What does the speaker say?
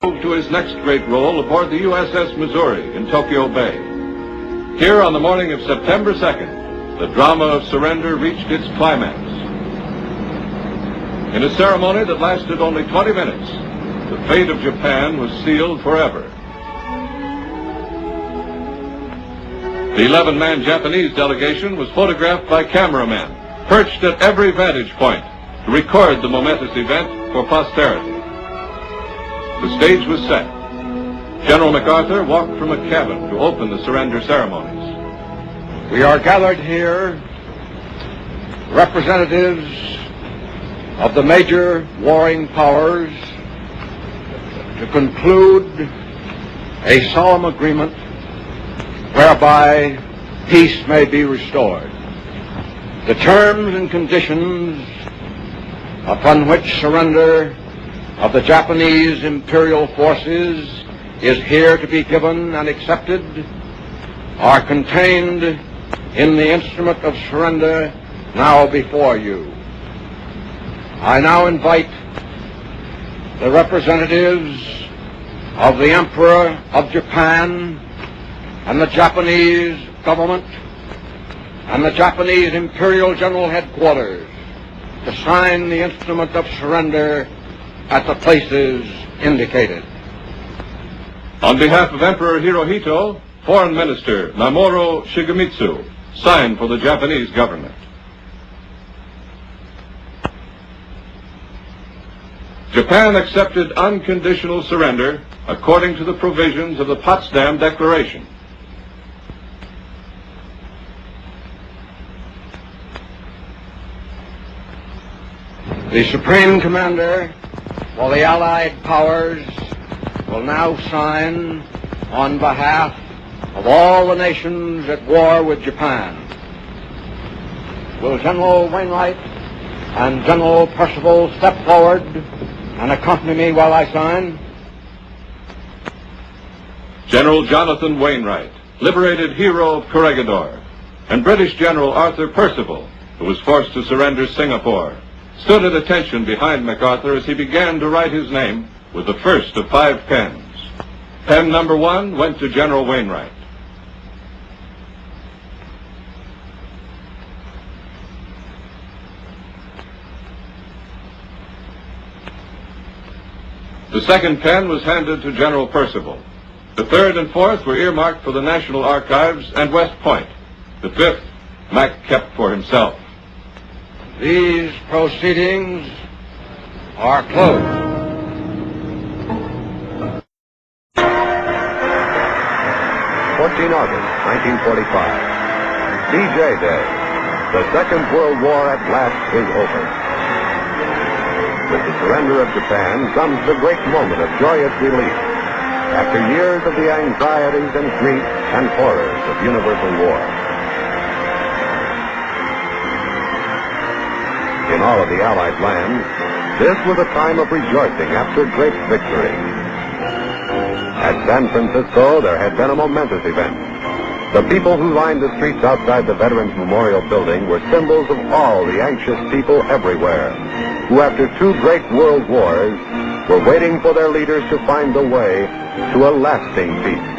moved to his next great role aboard the USS Missouri in Tokyo Bay. Here on the morning of September 2nd, the drama of surrender reached its climax. In a ceremony that lasted only 20 minutes, the fate of Japan was sealed forever. The 11-man Japanese delegation was photographed by cameramen, perched at every vantage point to record the momentous event for posterity. The stage was set. General MacArthur walked from a cabin to open the surrender ceremonies. We are gathered here, representatives of the major warring powers, to conclude a solemn agreement whereby peace may be restored. The terms and conditions upon which surrender of the Japanese imperial forces is here to be given and accepted are contained in the instrument of surrender now before you. I now invite the representatives of the Emperor of Japan and the Japanese government and the Japanese Imperial General Headquarters to sign the instrument of surrender at the places indicated. On behalf of Emperor Hirohito, Foreign Minister Mamoru Shigemitsu signed for the Japanese government. Japan accepted unconditional surrender according to the provisions of the Potsdam Declaration. The Supreme Commander for the Allied Powers will now sign on behalf of all the nations at war with Japan. Will General Wainwright and General Percival step forward and accompany me while I sign? General Jonathan Wainwright, liberated hero of Corregidor, and British General Arthur Percival, who was forced to surrender Singapore, stood at attention behind MacArthur as he began to write his name with the first of 5 pens. Pen number 1 went to General Wainwright. The second pen was handed to General Percival. The third and fourth were earmarked for the National Archives and West Point. The fifth, Mac kept for himself. These proceedings are closed. 14 August, 1945. D-Day Day. The Second World War at last is over. With the surrender of Japan comes the great moment of joyous relief after years of the anxieties and grief and horrors of universal war. In all of the Allied lands, this was a time of rejoicing after great victory. At San Francisco, there had been a momentous event. The people who lined the streets outside the Veterans Memorial Building were symbols of all the anxious people everywhere, who after 2 great world wars were waiting for their leaders to find the way to a lasting peace.